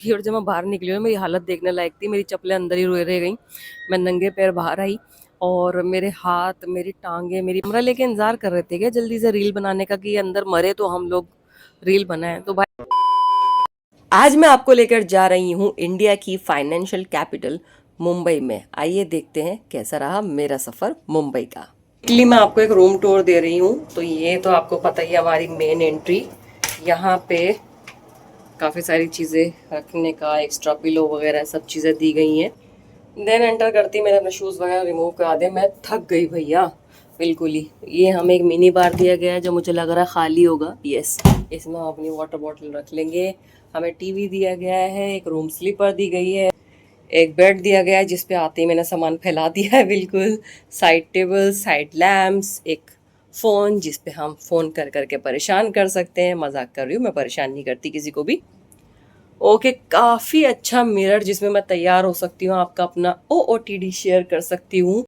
थी और जब मैं बाहर निकली हूँ मेरी हालत देखने लायक थी। मेरी चप्पलें अंदर ही रह गई। मैं नंगे पैर बाहर आई और मेरे हाथ, मेरी टांगे, मेरी कैमरा लेके इंतजार कर रहे थे क्या जल्दी से रील बनाने का कि ये अंदर मरे तो हम लोग रील बनाए। तो भाई आज मैं आपको लेकर जा रही हूँ इंडिया की फाइनेंशियल कैपिटल मुंबई में। आइए देखते हैं कैसा रहा मेरा सफर मुंबई का। इटली मैं आपको एक रूम टूर दे रही हूँ। तो ये तो आपको पता ही है हमारी मेन एंट्री। यहाँ पे काफ़ी सारी चीज़ें रखने का, एक्स्ट्रा पिलो वगैरह सब चीज़ें दी गई हैं। देन एंटर करती मैंने अपने शूज़ वगैरह रिमूव करा दिए। मैं थक गई भैया बिल्कुल ही। ये हमें एक मिनी बार दिया गया है जो मुझे लग रहा है खाली होगा। यस, इसमें हम अपनी वाटर बॉटल रख लेंगे। हमें टीवी दिया गया है, एक रूम स्लीपर दी गई है, एक बेड दिया गया है जिस पे आते ही मैंने सामान फैला दिया है बिल्कुल। साइड टेबल, साइड लैम्प्स, एक फ़ोन जिस पे हम फ़ोन कर करके परेशान कर सकते हैं। मजाक कर रही हूँ, मैं परेशान नहीं करती किसी को भी। ओके, काफ़ी अच्छा मिरर जिसमें मैं तैयार हो सकती हूँ, आपका अपना OOTD शेयर कर सकती हूँ।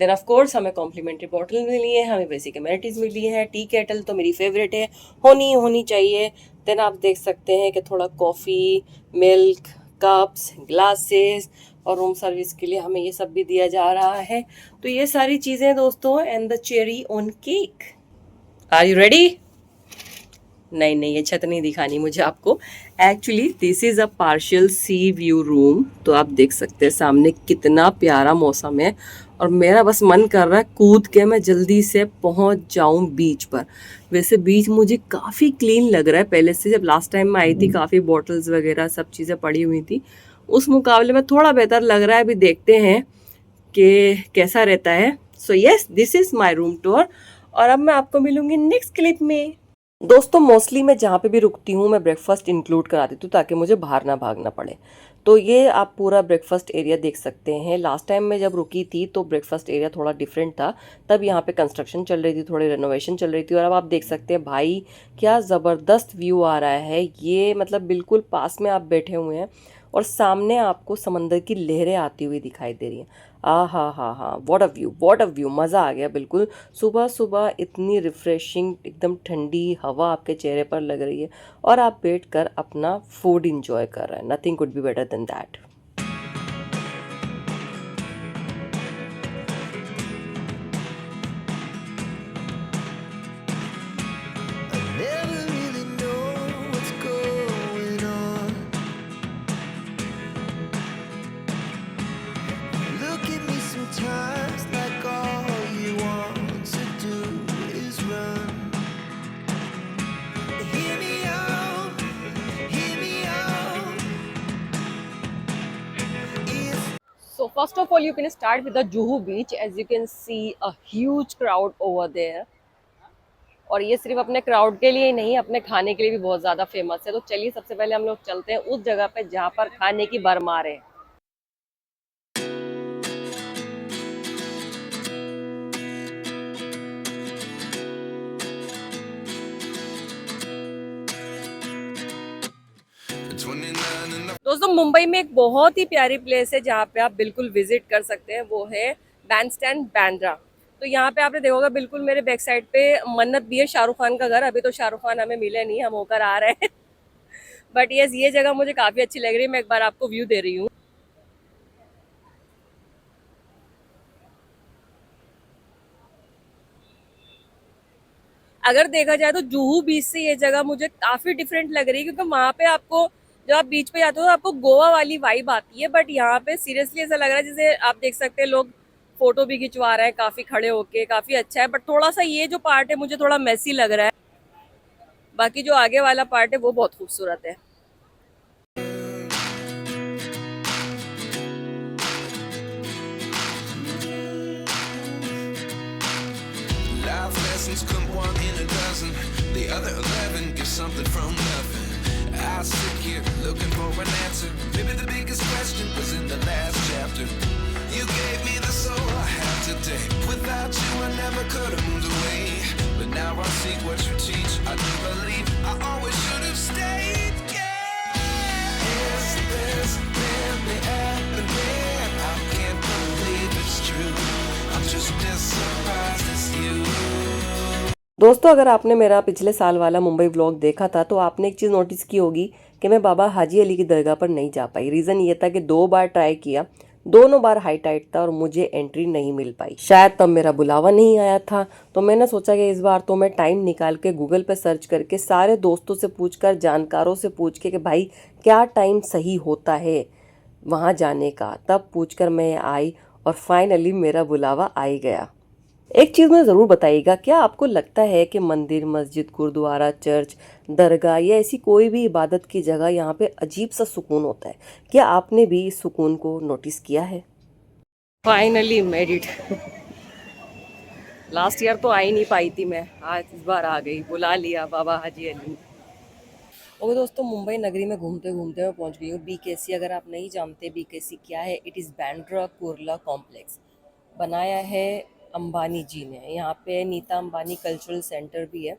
देन ऑफ कोर्स हमें कॉम्प्लीमेंट्री बॉटल मिली है, हमें बेसिक एमिनिटीज़ मिली है। टी केटल तो मेरी फेवरेट है, होनी होनी चाहिए। देन आप देख सकते हैं कि थोड़ा कॉफ़ी, मिल्क, कप्स, ग्लासेस और रूम सर्विस के लिए हमें ये सब भी दिया जा रहा है। तो ये सारी चीज़ें दोस्तों, and the cherry on cake. Are you ready? नहीं नहीं, ये छत नहीं दिखानी मुझे आपको। Actually this is a partial sea view room. तो आप देख सकते हैं सामने कितना प्यारा मौसम है और मेरा बस मन कर रहा है कूद के मैं जल्दी से पहुंच जाऊं बीच पर। वैसे बीच मुझे काफ़ी क्लीन लग रहा है पहले से। जब लास्ट टाइम मैं आई थी काफ़ी बॉटल्स वगैरह सब चीज़ें पड़ी हुई थी, उस मुकाबले में थोड़ा बेहतर लग रहा है। अभी देखते हैं कि कैसा रहता है। So yes, this is my room tour और अब मैं आपको मिलूंगी नेक्स्ट क्लिप में। दोस्तों मोस्टली मैं जहाँ पे भी रुकती हूँ मैं ब्रेकफास्ट इंक्लूड करा देती हूँ ताकि मुझे बाहर ना भागना पड़े। तो ये आप पूरा ब्रेकफास्ट एरिया देख सकते हैं। लास्ट टाइम मैं जब रुकी थी तो ब्रेकफास्ट एरिया थोड़ा डिफरेंट था। तब यहाँ पे कंस्ट्रक्शन चल रही थी, थोड़ी रेनोवेशन चल रही थी। और अब आप देख सकते हैं भाई क्या ज़बरदस्त व्यू आ रहा है। ये मतलब बिल्कुल पास में आप बैठे हुए हैं और सामने आपको समंदर की लहरें आती हुई दिखाई दे रही हैं। आ हा, what a view, what a view, मज़ा आ गया बिल्कुल। सुबह सुबह इतनी रिफ्रेशिंग एकदम ठंडी हवा आपके चेहरे पर लग रही है और आप बैठ कर अपना फूड इंजॉय कर रहे हैं। Nothing could be better than that. Never really know what's going on. Look at me sometimes like all you want to do is run. Hear me out, hear me out. If So first of all, you can start with the Juhu beach. As you can see, a huge crowd over there. और ये सिर्फ अपने crowd के लिए ही नहीं, अपने खाने के लिए भी बहुत ज़्यादा फेमस है। तो चलिए सबसे पहले हम लोग चलते हैं उस जगह पे जहाँ पर खाने की भरमार है। दोस्तों मुंबई में एक बहुत ही प्यारी प्लेस है जहाँ पे आप बिल्कुल विजिट कर सकते हैं, वो है बैंडस्टैंड बांद्रा। तो यहाँ पे आपने देखोगे बिल्कुल मेरे बैक साइड पे मन्नत भी है, शाहरुख खान का घर। अभी तो शाहरुख खान हमें मिले नहीं, हम होकर आ रहे हैं बट यस, ये जगह मुझे काफ़ी अच्छी लग रही है। मैं एक बार आपको व्यू दे रही हूँ। अगर देखा जाए तो जुहू बीच से ये जगह मुझे काफ़ी डिफरेंट लग रही है, क्योंकि वहाँ पे आपको, जब आप बीच पे जाते हो तो आपको गोवा वाली वाइब आती है। बट यहाँ पे सीरियसली ऐसा लग रहा है जैसे आप देख सकते हैं लोग फोटो भी खिंचवा रहे हैं काफ़ी खड़े होके। काफ़ी अच्छा है, बट थोड़ा सा ये जो पार्ट है मुझे थोड़ा मैसी लग रहा है। बाकी जो आगे वाला पार्ट है वो बहुत खूबसूरत है। life lessons come one in a dozen, the other 11 get something from nothing. I sit here looking for an answer. Maybe the biggest question was in the last chapter. You gave me the soul I have today. Without you I never could have moved away. But now I see what you teach. I do believe I always should have stayed. Yeah. Is this really happening? I can't believe it's true. I'm just as surprised as you. दोस्तों, अगर आपने मेरा पिछले साल वाला Mumbai vlog देखा था तो आपने एक चीज़ नोटिस की होगी कि मैं बाबा हाजी अली की दरगाह पर नहीं जा पाई। रीज़न ये था कि 2 बार ट्राई किया, दोनों बार हाई टाइट था और मुझे एंट्री नहीं मिल पाई। शायद तब मेरा बुलावा नहीं आया था। तो मैंने सोचा कि इस बार तो मैं टाइम निकाल के गूगल पे सर्च करके सारे दोस्तों से पूछ कर, जानकारों से पूछ के कि भाई क्या टाइम सही होता है वहाँ जाने का, तब पूछ कर मैं आई और फाइनली मेरा बुलावा आ ही गया। एक चीज़ मुझे ज़रूर बताइएगा, क्या आपको लगता है कि मंदिर, मस्जिद, गुरुद्वारा, चर्च, दरगाह या ऐसी कोई भी इबादत की जगह यहाँ पे अजीब सा सुकून होता है? क्या आपने भी इस सुकून को नोटिस किया है? Finally made it. Last year तो आ ही नहीं पाई थी मैं, आज इस बार आ गई, बुला लिया बाबा हाजी अली ने। ओके दोस्तों, मुंबई नगरी में घूमते घूमते मैं पहुंच गई हूँ बीकेसी। अगर आप नहीं जानते बीकेसी क्या है, it is Bandra Kurla complex. बनाया है अंबानी जी ने। यहाँ पे नीता अंबानी कल्चरल सेंटर भी है।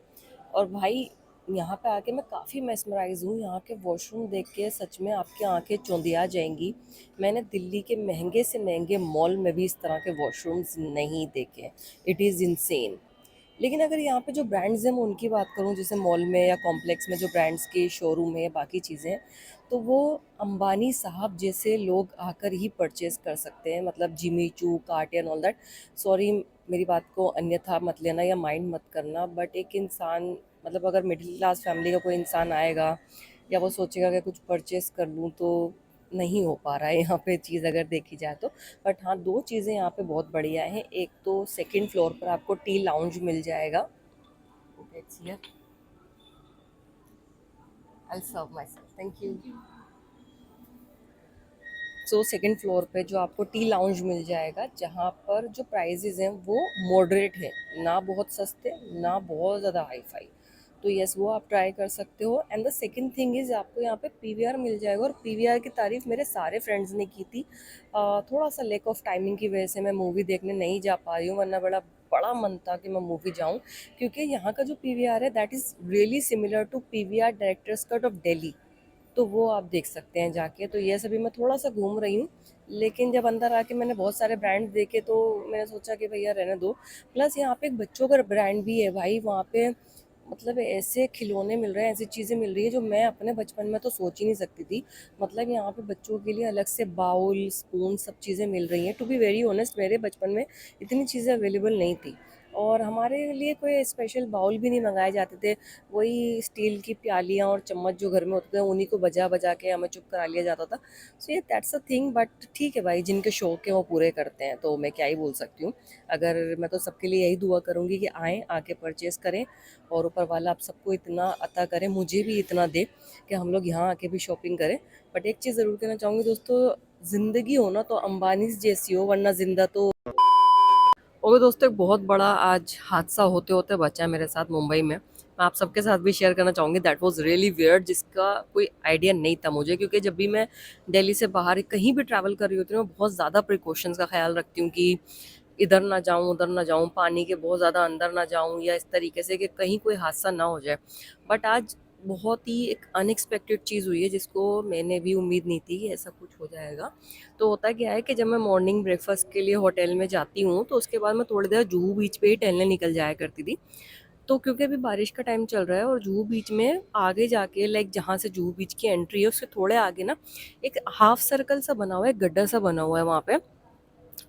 और भाई यहाँ पे आके मैं काफ़ी मेस्मराइज हूँ। यहाँ के वॉशरूम देख के सच में आपकी आंखें चौंधिया जाएंगी। मैंने दिल्ली के महंगे से महंगे मॉल में भी इस तरह के वॉशरूम्स नहीं देखे। It is insane. लेकिन अगर यहाँ पे जो ब्रांड्स हैं मैं उनकी बात करूँ, जैसे मॉल में या कॉम्प्लेक्स में जो ब्रांड्स के शोरूम है या बाकी चीज़ें हैं, तो वो अंबानी साहब जैसे लोग आकर ही परचेज कर सकते हैं। मतलब Jimmy Choo, cart and all that. Sorry, मेरी बात को अन्यथा मत लेना या माइंड मत करना, बट एक इंसान, मतलब अगर मिडिल क्लास फैमिली का कोई इंसान आएगा या वो सोचेगा कि कुछ परचेज कर लूँ, तो नहीं हो पा रहा है यहाँ पे चीज़ अगर देखी जाए तो। बट हाँ, 2 चीज़ें यहाँ पे बहुत बढ़िया हैं। एक तो सेकंड फ्लोर पर आपको टी लाउंज मिल जाएगा। That's here. I'll serve myself. Thank you. So second floor पे जो आपको टी लाउंज मिल जाएगा, जहाँ पर जो प्राइजेज़ हैं वो मॉडरेट है, ना बहुत सस्ते ना बहुत ज़्यादा हाई फाई। तो यस, वो आप ट्राई कर सकते हो। And the second thing is आपको यहाँ पे पीवीआर मिल जाएगा। और पीवीआर की तारीफ़ मेरे सारे फ्रेंड्स ने की थी। थोड़ा सा लेक ऑफ टाइमिंग की वजह से मैं मूवी देखने नहीं जा पा रही हूँ, वरना बड़ा बड़ा मन था कि मैं मूवी जाऊँ। क्योंकि यहाँ का जो पीवीआर है that is really similar to PVR directors cut of Delhi. तो वो आप देख सकते हैं जाके। तो ये सभी मैं थोड़ा सा घूम रही हूँ, लेकिन जब अंदर आके मैंने बहुत सारे ब्रांड देखे तो मैंने सोचा कि भैया रहने दो। प्लस यहाँ पे एक बच्चों का ब्रांड भी है भाई वहाँ पे। मतलब ऐसे खिलौने मिल रहे हैं, ऐसी चीज़ें मिल रही है जो मैं अपने बचपन में तो सोच ही नहीं सकती थी। मतलब यहाँ पे बच्चों के लिए अलग से बाउल, स्पून, सब चीज़ें मिल रही हैं। टू बी वेरी ऑनेस्ट, मेरे बचपन में इतनी चीज़ें अवेलेबल नहीं थी। और हमारे लिए कोई स्पेशल बाउल भी नहीं मंगाए जाते थे। वही स्टील की प्यालियाँ और चम्मच जो घर में होते थे, उन्हीं को बजा बजा के हमें चुप करा लिया जाता था। सो ये दैट्स अ थिंग। बट ठीक है भाई, जिनके शौक है वो पूरे करते हैं, तो मैं क्या ही बोल सकती हूँ। अगर मैं तो सबके लिए यही दुआ करूँगी कि आएँ, आके परचेज़ करें और ऊपर वाला आप सबको इतना अता करे, मुझे भी इतना दे कि हम लोग यहाँ आके भी शॉपिंग करें। बट एक चीज़ ज़रूर कहना चाहूँगी दोस्तों, ज़िंदगी हो ना तो अंबानी जैसी हो, वरना ज़िंदा तो। ओके दोस्तों, एक बहुत बड़ा आज हादसा होते होते बचा है मेरे साथ मुंबई में। मैं आप सबके साथ भी शेयर करना चाहूँगी। दैट वाज रियली वियर्ड, जिसका कोई आइडिया नहीं था मुझे। क्योंकि जब भी मैं दिल्ली से बाहर कहीं भी ट्रैवल कर रही होती हूँ, मैं बहुत ज़्यादा प्रिकॉशंस का ख्याल रखती हूँ कि इधर ना जाऊँ, उधर ना जाऊँ, पानी के बहुत ज़्यादा अंदर ना जाऊँ, या इस तरीके से कि कहीं कोई हादसा ना हो जाए। बट आज बहुत ही एक अनएक्सपेक्टेड चीज़ हुई है, जिसको मैंने भी उम्मीद नहीं थी कि ऐसा कुछ हो जाएगा। तो होता क्या है कि जब मैं मॉर्निंग ब्रेकफास्ट के लिए होटल में जाती हूँ, तो उसके बाद मैं थोड़ी देर जुहू बीच पे ही टहलने निकल जाया करती थी। तो क्योंकि अभी बारिश का टाइम चल रहा है और जुहू बीच में आगे जाके, लाइक जहाँ से जुहू बीच की एंट्री है उससे थोड़े आगे ना एक हाफ सर्कल सा बना हुआ है, गड्ढा सा बना हुआ है वहाँ पे।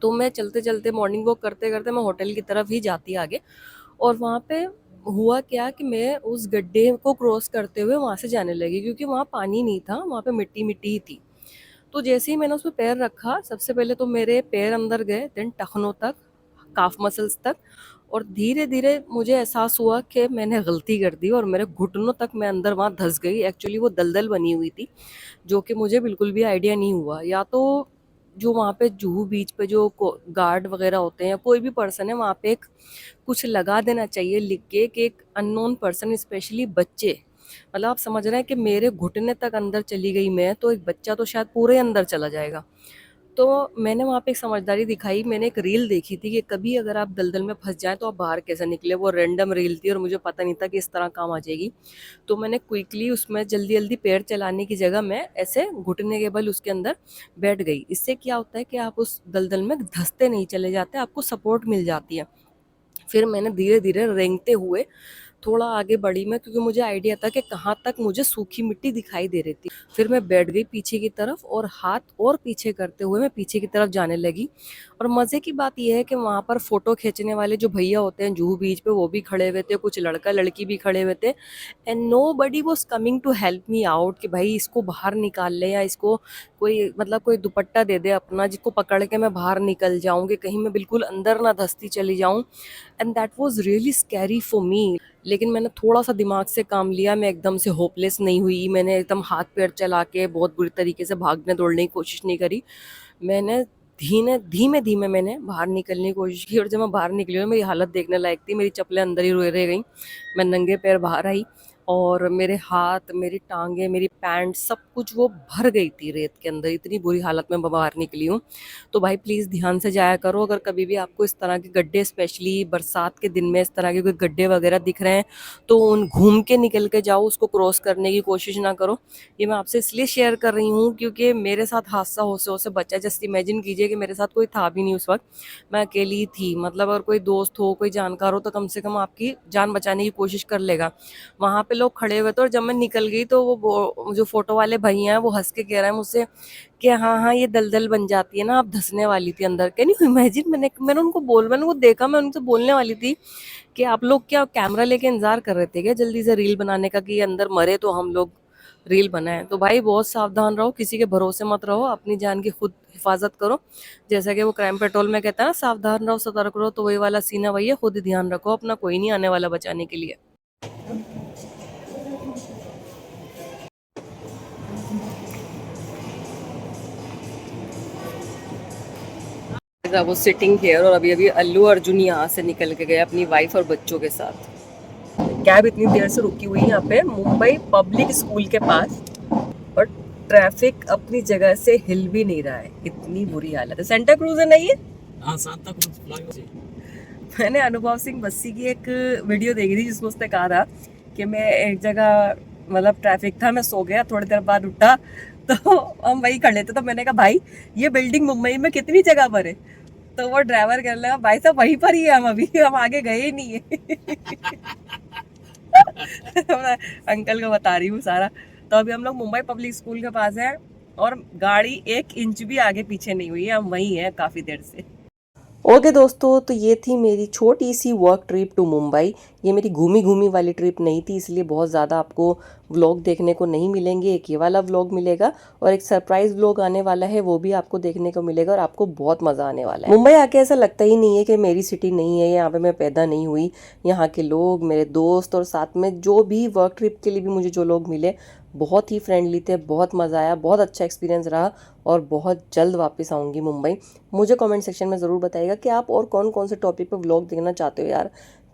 तो मैं चलते चलते मॉर्निंग वॉक करते करते मैं होटल की तरफ ही जाती आगे। और वहाँ पे हुआ क्या कि मैं उस गड्ढे को क्रॉस करते हुए वहाँ से जाने लगी, क्योंकि वहाँ पानी नहीं था, वहाँ पे मिट्टी मिट्टी ही थी। तो जैसे ही मैंने उसमें पैर रखा, सबसे पहले तो मेरे पैर अंदर गए, देन टखनों तक, काफ मसल्स तक। और धीरे धीरे मुझे एहसास हुआ कि मैंने गलती कर दी और मेरे घुटनों तक मैं अंदर वहाँ धंस गई। एक्चुअली वो दलदल बनी हुई थी, जो कि मुझे बिल्कुल भी आइडिया नहीं हुआ। या तो जो वहाँ पे जुहू बीच पे जो गार्ड वगैरह होते हैं या कोई भी पर्सन है, वहाँ पे एक कुछ लगा देना चाहिए लिख के कि एक अननोन पर्सन, स्पेशली बच्चे। मतलब आप समझ रहे हैं कि मेरे घुटने तक अंदर चली गई मैं, तो एक बच्चा तो शायद पूरे अंदर चला जाएगा। तो मैंने वहाँ पे एक समझदारी दिखाई। मैंने एक रील देखी थी कि कभी अगर आप दलदल में फंस जाएं तो आप बाहर कैसे निकले। वो रैंडम रील थी और मुझे पता नहीं था कि इस तरह काम आ जाएगी। तो मैंने क्विकली उसमें जल्दी जल्दी पैर चलाने की जगह मैं ऐसे घुटने के बल उसके अंदर बैठ गई। इससे क्या होता है कि आप उस दलदल में धंसते नहीं चले जाते, आपको सपोर्ट मिल जाती है। फिर मैंने धीरे धीरे रेंगते हुए थोड़ा आगे बढ़ी मैं, क्योंकि मुझे आइडिया था कि कहाँ तक मुझे सूखी मिट्टी दिखाई दे रही थी। फिर मैं बैठ गई पीछे की तरफ और हाथ और पीछे करते हुए मैं पीछे की तरफ जाने लगी। और मज़े की बात यह है कि वहाँ पर फ़ोटो खींचने वाले जो भैया होते हैं जूहू बीच पे, वो भी खड़े हुए थे, कुछ लड़का लड़की भी खड़े हुए थे। And nobody was coming to help me out कि भाई इसको बाहर निकाल ले, या इसको कोई मतलब कोई दुपट्टा दे दे अपना जिसको पकड़ के मैं बाहर निकल जाऊँ, कि कहीं मैं बिल्कुल अंदर ना धंसती चली जाऊँ। And that was really scary for me. लेकिन मैंने थोड़ा सा दिमाग से काम लिया, मैं एकदम से होपलेस नहीं हुई, मैंने एकदम हाथ पैर चला के बहुत बुरी तरीके से भागने दौड़ने की कोशिश नहीं करी। मैंने धीमे धीमे धीमे मैंने बाहर निकलने की कोशिश की, और जब मैं बाहर निकली और मेरी हालत देखने लायक थी, मेरी चप्पलें अंदर ही रह गई। मैं नंगे पैर बाहर आई और मेरे हाथ, मेरी टांगे, मेरी पैंट, सब कुछ वो भर गई थी रेत के अंदर। इतनी बुरी हालत में बाहर निकली हूँ। तो भाई प्लीज़ ध्यान से जाया करो, अगर कभी भी आपको इस तरह के गड्ढे, स्पेशली बरसात के दिन में इस तरह के कोई गड्ढे वगैरह दिख रहे हैं, तो उन घूम के निकल के जाओ, उसको क्रॉस करने की कोशिश ना करो। ये मैं आपसे इसलिए शेयर कर रही हूँ क्योंकि मेरे साथ हादसा हो से बचा। जस्ट इमेजिन कीजिए कि मेरे साथ कोई था भी नहीं उस वक्त, मैं अकेली ही थी। मतलब अगर कोई दोस्त हो, कोई जानकार हो, तो कम से कम आपकी जान बचाने की कोशिश कर लेगा। वहाँ पे लोग खड़े हुए थे, और जब मैं निकल गई तो वो जो फोटो वाले भैया हैं वो हंस के कह रहे हैं मुझसे कि हाँ हाँ ये दलदल बन जाती है ना, आप धंसने वाली थी अंदर। कैन यू इमेजिन, मैंने उनको देखा, मैं उनसे बोलने वाली थी कि आप लोग क्या कैमरा लेके इंतजार कर रहे थे क्या जल्दी से रील बनाने का, कि अंदर मरे तो हम लोग रील बनाए। तो भाई बहुत सावधान रहो, किसी के भरोसे मत रहो, अपनी जान की खुद हिफाजत करो। जैसा कि वो क्राइम पेट्रोल में कहता है ना, सावधान रहो सतर्क रहो, तो वही वाला सीन है, वही है, खुद ध्यान रखो अपना, कोई नहीं आने वाला बचाने के लिए। वो सिटिंग हियर, और अभी अभी अल्लू अर्जुन यहाँ से निकल के गए अपनी वाइफ और बच्चों के साथ। कैब इतनी देर से रुकी हुई है यहाँ पे मुंबई पब्लिक स्कूल के पास, और ट्रैफिक अपनी जगह से हिल भी नहीं रहा है, इतनी बुरी हालत है। सेंटा क्रूज है नहीं है? हाँ, सांता क्रूज फ्लाईओवर। मैंने अनुभव सिंह बस्सी की एक वीडियो देखी थी जिसमें उसने कहा था कि मैं एक जगह, मतलब ट्रैफिक था, मैं सो गया, थोड़ी देर बाद उठा तो हम वही खड़े थे। तो मैंने कहा भाई ये बिल्डिंग मुंबई में कितनी जगह पर है? तो वो ड्राइवर कहने लगा भाई साहब वहीं पर ही है हम, अभी हम आगे गए ही नहीं है। मैं अंकल को बता रही हूँ सारा। तो अभी हम लोग मुंबई पब्लिक स्कूल के पास हैं, और गाड़ी 1 इंच भी आगे पीछे नहीं हुई है, हम वहीं हैं काफ़ी देर से। ओके दोस्तों, तो ये थी मेरी छोटी सी वर्क ट्रिप टू मुंबई। ये मेरी घूमी घूमी वाली ट्रिप नहीं थी, इसलिए बहुत ज़्यादा आपको व्लॉग देखने को नहीं मिलेंगे। एक ये वाला व्लॉग मिलेगा, और एक सरप्राइज व्लॉग आने वाला है, वो भी आपको देखने को मिलेगा, और आपको बहुत मज़ा आने वाला है। मुंबई आके ऐसा लगता ही नहीं है कि मेरी सिटी नहीं है, यहाँ पे मैं पैदा नहीं हुई। यहाँ के लोग, मेरे दोस्त, और साथ में जो भी वर्क ट्रिप के लिए भी मुझे जो लोग मिले, बहुत ही फ्रेंडली थे, बहुत मज़ा आया, बहुत अच्छा एक्सपीरियंस रहा, और बहुत जल्द वापस आऊँगी मुंबई। मुझे कमेंट सेक्शन में ज़रूर बताइएगा कि आप और कौन कौन से टॉपिक पर व्लॉग देखना चाहते हो यार,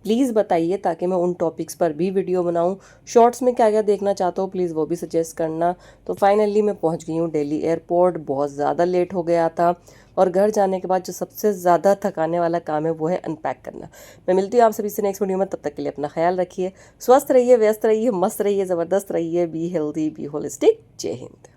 प्लीज़ बताइए, ताकि मैं उन टॉपिक्स पर भी वीडियो बनाऊं। शॉर्ट्स में क्या क्या देखना चाहते हो प्लीज़ वो भी सजेस्ट करना। तो फाइनली मैं पहुंच गई हूँ दिल्ली एयरपोर्ट, बहुत ज़्यादा लेट हो गया था, और घर जाने के बाद जो सबसे ज़्यादा थकाने वाला काम है वो है अनपैक करना। मैं मिलती हूँ आप सभी से नेक्स्ट वीडियो में, तब तक के लिए अपना ख्याल रखिए, स्वस्थ रहिए, व्यस्त रहिए, मस्त रहिए, ज़बरदस्त रहिए, बी हेल्दी, बी होलिस्टिक। जय हिंद।